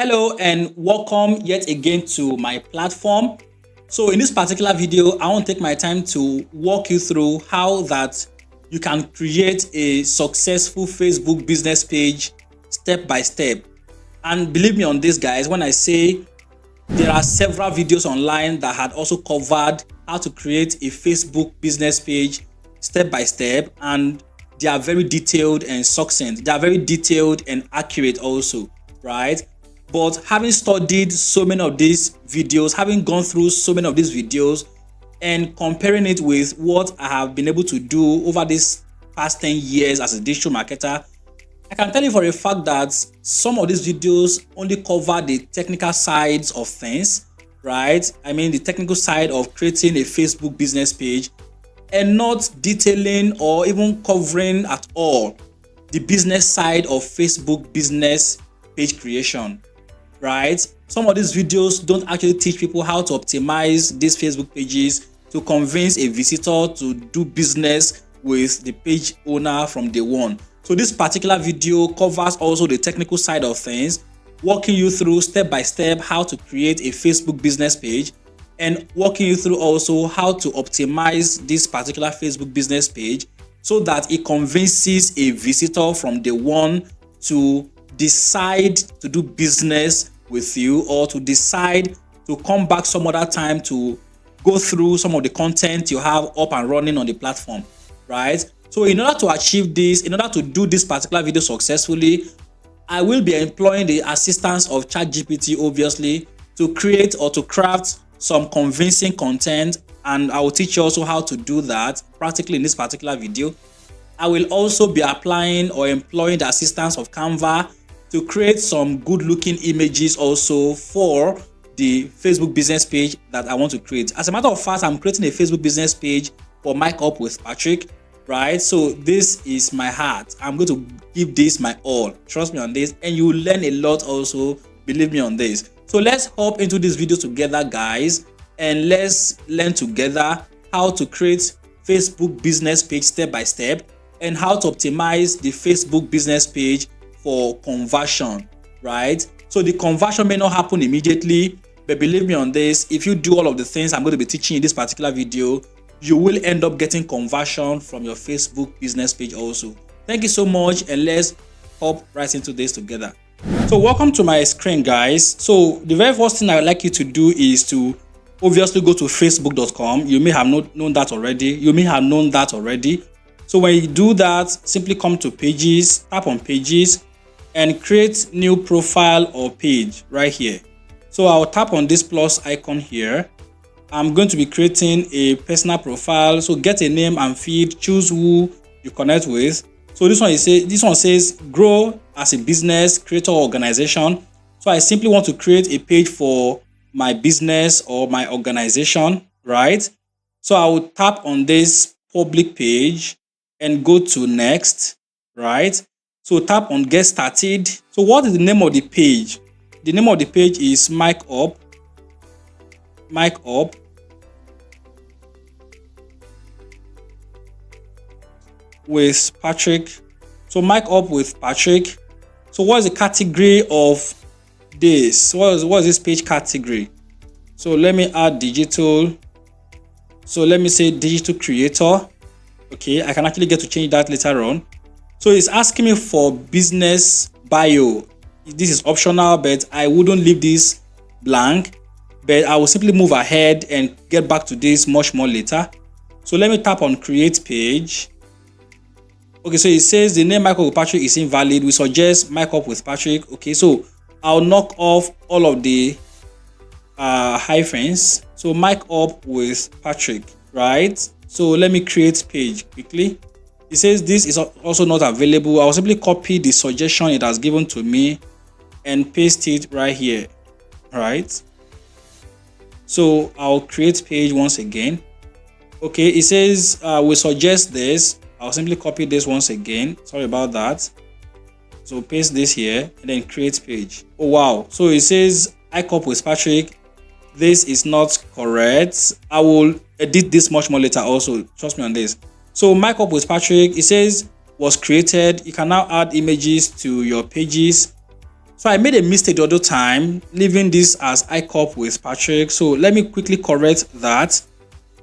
Hello and welcome yet again to my platform. So in this particular video, I want to take my time to walk you through how that you can create a successful Facebook business page step by step. And believe me on this, guys, when I say there are several videos online that had also covered how to create a Facebook business page step by step, and they are very detailed and succinct. They are very detailed and accurate also, right? But having studied so many of these videos, having gone through so many of these videos and comparing it with what I have been able to do over these past 10 years as a digital marketer, I can tell you for a fact that some of these videos only cover the technical sides of things, right? I mean, the technical side of creating a Facebook business page, and not detailing or even covering at all the business side of Facebook business page creation, right? Some of these videos don't actually teach people how to optimize these Facebook pages to convince a visitor to do business with the page owner from day one. So this particular video covers also the technical side of things, walking you through step by step how to create a Facebook business page, and walking you through also how to optimize this particular Facebook business page so that it convinces a visitor from day one to decide to do business with you, or to decide to come back some other time to go through some of the content you have up and running on the platform, right? So in order to achieve this, in order to do this particular video successfully, I will be employing the assistance of ChatGPT, obviously, to create or to craft some convincing content, and I will teach you also how to do that practically in this particular video. I will also be applying or employing the assistance of Canva to create some good looking images also for the Facebook business page that I want to create. As a matter of fact, I'm creating a Facebook business page for Mic Up with Patrick, right? So this is my heart. I'm going to give this my all. Trust me on this, and you will learn a lot also. Believe me on this. So let's hop into this video together, guys, and let's learn together how to create Facebook business page step by step, and how to optimize the Facebook business page for conversion, right? So the conversion may not happen immediately, but believe me on this, if you do all of the things I'm going to be teaching in this particular video, you will end up getting conversion from your Facebook business page also. Thank you so much, and let's hop right into this together. So welcome to my screen, guys. So the very first thing I would like you to do is to obviously go to facebook.com. You may have known that already. So when you do that, simply come to pages, tap on pages, and create new profile or page right here. So I'll tap on this plus icon here. I'm going to be creating a personal profile. So get a name and feed, choose who you connect with. So this one says grow as a business, creator, organization. So I simply want to create a page for my business or my organization, right? So I will tap on this public page and go to next, right? So tap on get started. So what is the name of the page? The name of the page is Mic Up with Patrick. So Mic Up with Patrick. So what is the category of this? What is this page category? So let me add digital. So let me say digital creator. Okay, I can actually get to change that later on. So it's asking me for business bio. This is optional, but I wouldn't leave this blank, but I will simply move ahead and get back to this much more later. So let me tap on create page. Okay, so it says the name Mic Up with Patrick is invalid. We suggest Mic Up with Patrick. Okay, so I'll knock off all of the hyphens. So Mic Up with Patrick, right? So let me create page quickly. It says this is also not available. I'll simply copy the suggestion it has given to me and paste it right here, right? So I'll create page once again. Okay, it says we suggest this. I'll simply copy this once again. Sorry about that. So paste this here and then create page. Oh wow. So it says Mic Up with Patrick. This is not correct. I will edit this much more later also. Trust me on this. So Mic Up with Patrick, it says was created. You can now add images to your pages. So I made a mistake the other time, leaving this as Mic Up with Patrick. So let me quickly correct that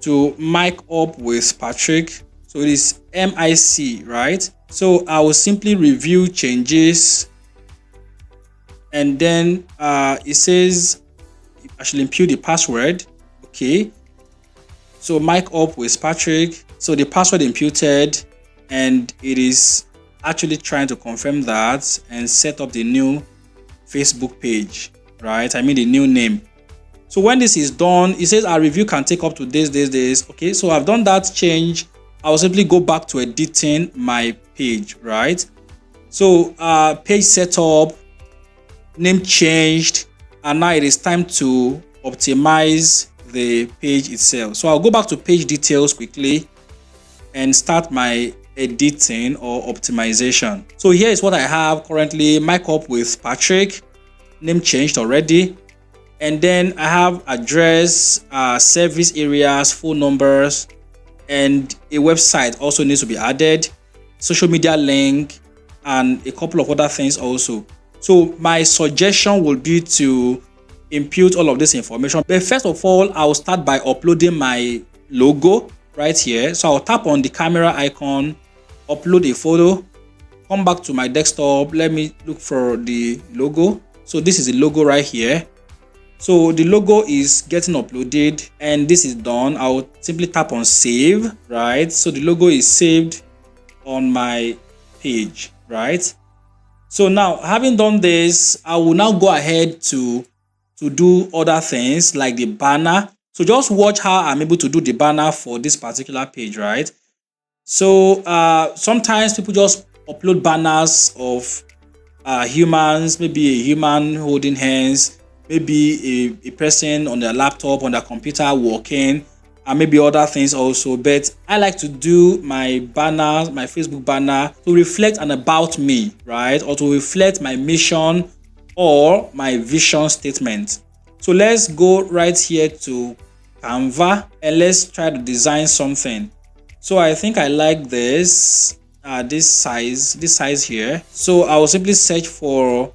to Mic Up with Patrick. So it is MIC, right? So I will simply review changes, and then it says I should impute the password. Okay. So Mic Up with Patrick. So the password imputed, and it is actually trying to confirm that and set up the new Facebook page, right? I mean the new name. So when this is done, it says our review can take up to days. Okay, so I've done that change. I'll simply go back to editing my page, right? So page setup, name changed, and now it is time to optimize the page itself. So I'll go back to page details quickly and start my editing or optimization. So here is what I have currently: Mic Up with Patrick, name changed already, and then I have address, service areas, phone numbers, and a website also needs to be added, social media link, and a couple of other things also. So my suggestion would be to impute all of this information. But first of all, I'll start by uploading my logo right here. So I'll tap on the camera icon, upload a photo, come back to my desktop. Let me look for the logo. So this is the logo right here. So the logo is getting uploaded, and this is done. I'll simply tap on save, right? So the logo is saved on my page, right? So now, having done this, I will now go ahead to do other things like the banner. So just watch how I'm able to do the banner for this particular page, right? So sometimes people just upload banners of humans, maybe a human holding hands, maybe a person on their laptop, on their computer working, and maybe other things also. But I like to do my banner, my Facebook banner, to reflect an about me, right? Or to reflect my mission or my vision statement. So let's go right here to Canva and let's try to design something. So I think I like this size here. So I will simply search for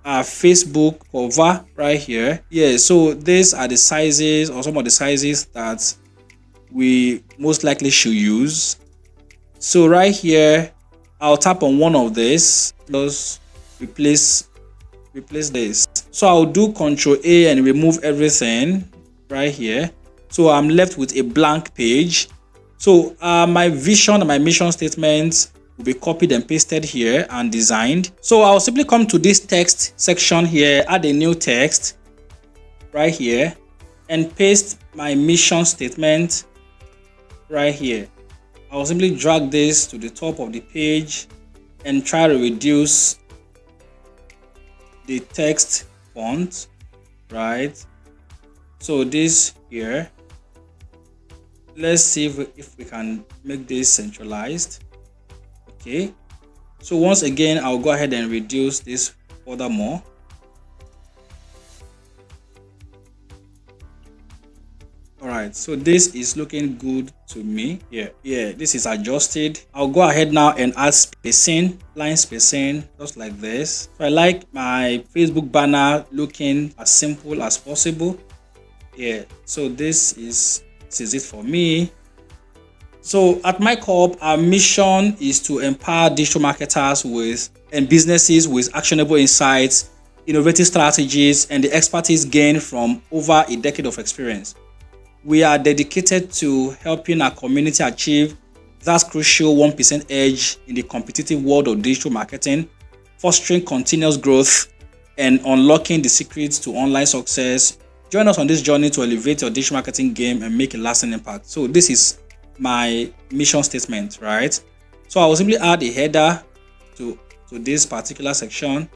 Facebook cover right here. Yeah, so these are the sizes, or some of the sizes that we most likely should use. So right here, I'll tap on one of these. Just replace this. So I'll do Ctrl A and remove everything right here. So I'm left with a blank page. So my vision and my mission statements will be copied and pasted here and designed. So I'll simply come to this text section here, add a new text right here, and paste my mission statement right here. I'll simply drag this to the top of the page and try to reduce the text font, right? So this here, let's see if we can make this centralized. Okay, so once again, I'll go ahead and reduce this furthermore. All right, so this is looking good to me. Yeah, this is adjusted. I'll go ahead now and add spacing, line spacing, just like this. So I like my Facebook banner looking as simple as possible. Yeah, so this is it for me. So at Mic Up, our mission is to empower digital marketers and businesses with actionable insights, innovative strategies, and the expertise gained from over a decade of experience. We are dedicated to helping our community achieve that crucial 1% edge in the competitive world of digital marketing, fostering continuous growth and unlocking the secrets to online success. Join us on this journey to elevate your digital marketing game and make a lasting impact. So this is my mission statement, right? So I will simply add a header to this particular section.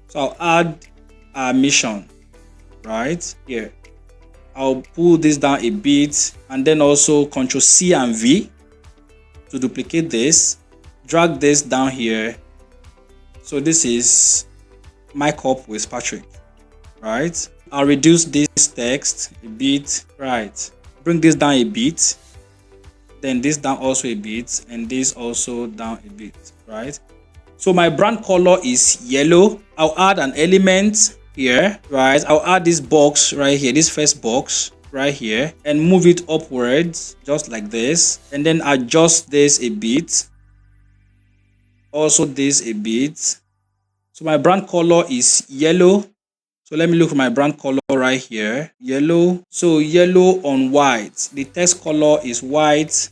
So I'll add a mission right here. I'll pull this down a bit, and then also Ctrl C and V to duplicate this, drag this down here. So this is Mic Up with Patrick, right? I'll reduce this text a bit, right? Bring this down a bit, then this down also a bit, and this also down a bit, right? So my brand color is yellow. I'll add an element here, right? I'll add this box right here, this first box right here, and move it upwards just like this, and then adjust this a bit, also this a bit. So my brand color is yellow. So let me look for my brand color right here, yellow. So yellow on white. The text color is white.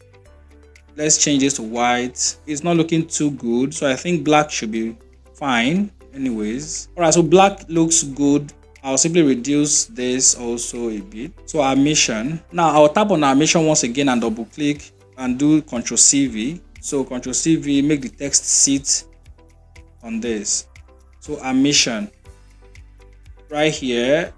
Let's change this to white. It's not looking too good, so I think black should be fine anyways. All right, so black looks good. I'll simply reduce this also a bit. So animation. Now I'll tap on animation once again and double click and do Ctrl+CV. So Ctrl+CV, make the text sit on this. So animation right here.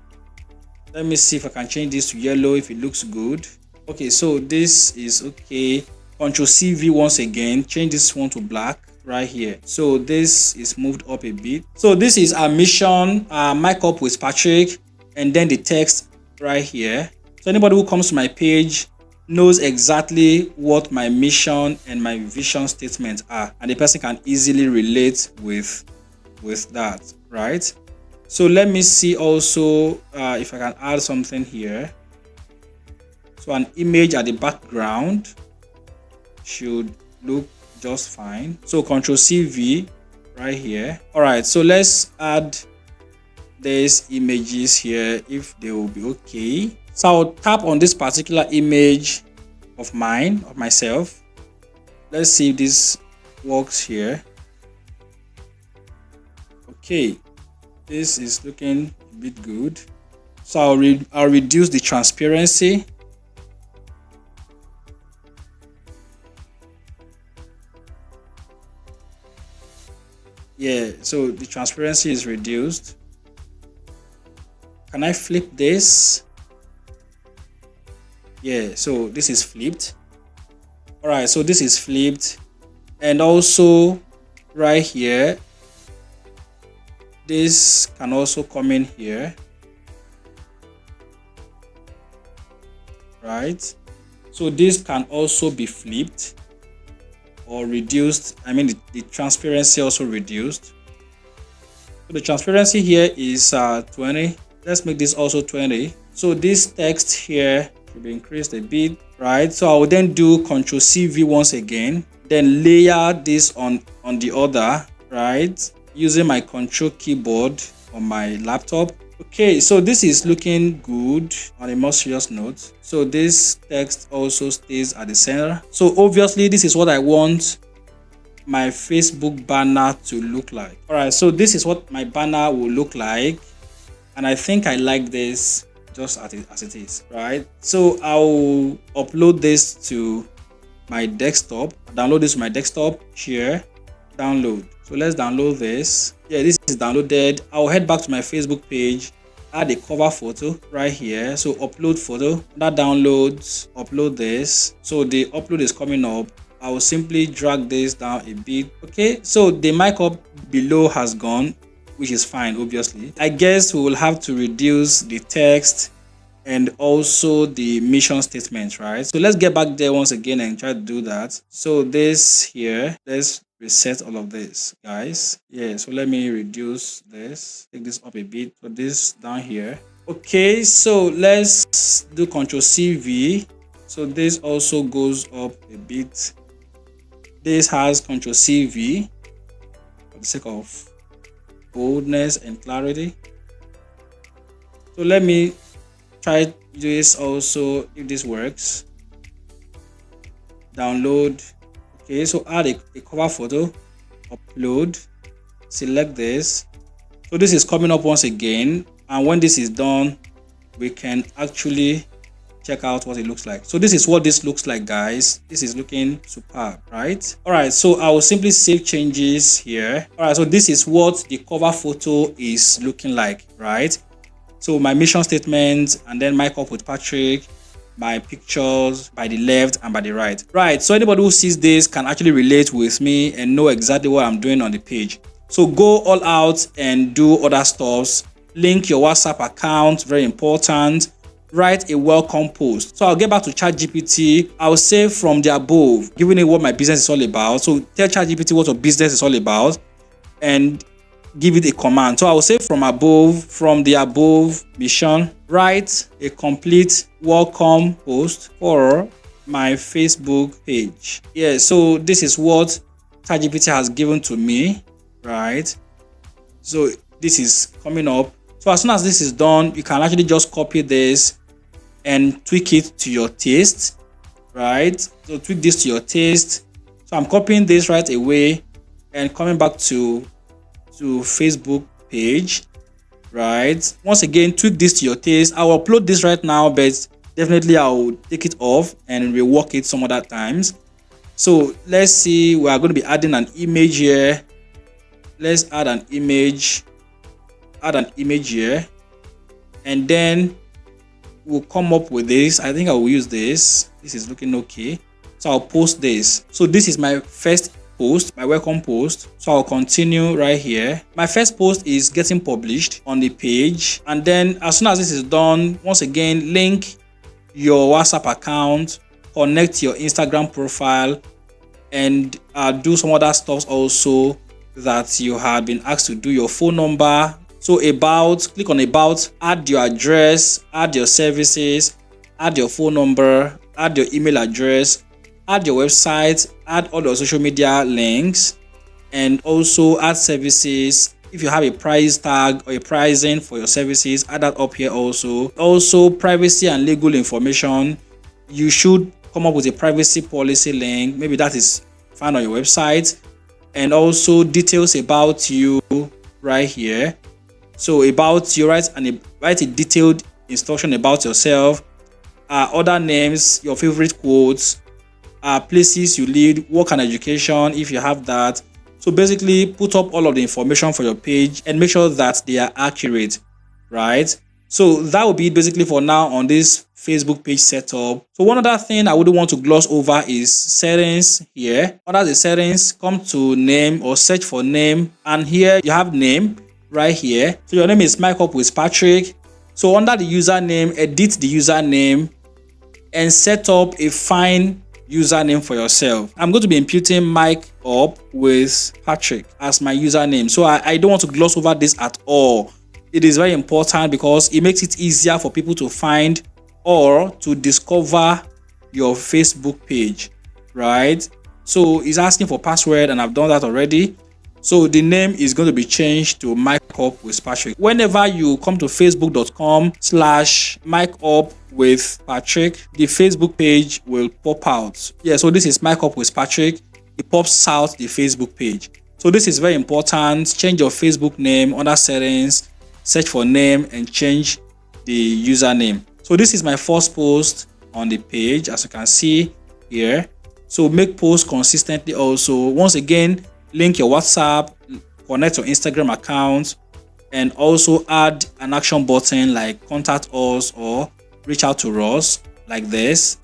Let me see if I can change this to yellow if it looks good. Okay, so this is okay. Ctrl+CV once again, change this one to black right here. So this is moved up a bit. So this is our mission, mic up with Patrick, and then the text right here. So anybody who comes to my page knows exactly what my mission and my vision statements are, and the person can easily relate with that, right? So let me see also if I can add something here. So an image at the background should look just fine. So Ctrl+CV right here. All right, so let's add these images here if they will be okay. So I'll tap on this particular image of mine, of myself. Let's see if this works here. Okay, this is looking a bit good. So I'll reduce the transparency. Yeah, so the transparency is reduced. Can I flip this? Yeah, so this is flipped. All right, so this is flipped. And also right here, this can also come in here. Right? So this can also be flipped or reduced. I mean, the transparency also reduced. So the transparency here is 20. Let's make this also 20. So this text here should be increased a bit, right? So I will then do Ctrl+CV once again, then layer this on the other, right? Using my Control keyboard on my laptop. Okay, so this is looking good on a more serious note. So this text also stays at the center. So obviously this is what I want my Facebook banner to look like. All right, so this is what my banner will look like. And I think I like this just as it is, right? So I'll upload this to my desktop, download this to my desktop, share, download. So let's download this. Yeah, this is downloaded. I'll head back to my Facebook page, add a cover photo right here. So upload photo, that downloads, upload this. So the upload is coming up. I will simply drag this down a bit. Okay, so the markup below has gone, which is fine, obviously. I guess we will have to reduce the text and also the mission statement, right? So let's get back there once again and try to do that. So this here, let's reset all of this, guys. Yeah, so let me reduce this, take this up a bit, put this down here. Okay, so let's do Ctrl+CV. So this also goes up a bit. This has Ctrl+CV for the sake of boldness and clarity. So let me try this also if this works. Download. Okay, so add a cover photo, upload, select this. So this is coming up once again, and when this is done, we can actually check out what it looks like. So this is what this looks like, guys. This is looking superb, right? All right, so I will simply save changes here. All right, so this is what the cover photo is looking like, right? So my mission statement, and then mic up with Patrick, my pictures by the left and by the right. Right, so anybody who sees this can actually relate with me and know exactly what I'm doing on the page. So go all out and do other stuffs. Link your WhatsApp account, very important. Write a welcome post. So I'll get back to ChatGPT. I'll say from the above, giving it what my business is all about. So tell ChatGPT what your business is all about. and give it a command. So I will say from the above mission, write a complete welcome post for my Facebook page. Yeah, so this is what ChatGPT has given to me, right? So this is coming up. So as soon as this is done, you can actually just copy this and tweak it to your taste, right? So tweak this to your taste. So I'm copying this right away and coming back to Facebook page, right? Once again, tweak this to your taste. I will upload this right now, but definitely I will take it off and rework it some other times. So let's see, we are going to be adding an image here. Let's add an image here, and then we'll come up with this. I think I will use this. This is looking okay. So I'll post this. So this is my first post, my welcome post. So I'll continue right here. My first post is getting published on the page, and then as soon as this is done, once again, link your WhatsApp account, connect your Instagram profile, and do some other stuff also that you had been asked to do. Your phone number. So click on about, add your address, add your services, add your phone number, add your email address, add your website, add all your social media links, and also add services. If you have a price tag or a pricing for your services, add that up here also. Also, privacy and legal information. You should come up with a privacy policy link. Maybe that is found on your website. And also details about you right here. So about you, write a detailed instruction about yourself, other names, your favorite quotes, places you live, work and education if you have that. So basically put up all of the information for your page and make sure that they are accurate, right? So that will be basically for now on this Facebook page setup. So one other thing I wouldn't want to gloss over is settings here. Under the settings, come to name or search for name, and here you have name right here. So your name is Mike Up with Patrick. So under the username, edit the username and set up a fine username for yourself. I'm going to be imputing Mike Up with Patrick as my username. So I don't want to gloss over this at all. It is very important because it makes it easier for people to find or to discover your Facebook page, right? So it's asking for password and I've done that already. So the name is going to be changed to Mike Up with Patrick. Whenever you come to facebook.com/Mike Up with Patrick, the Facebook page will pop out. Yeah, so this is Mike Up with Patrick. It pops out the Facebook page. So this is very important. Change your Facebook name under settings, search for name and change the username. So this is my first post on the page, as you can see here. So make posts consistently also. Once again, link your WhatsApp, connect your Instagram account, and also add an action button like contact us or reach out to us like this.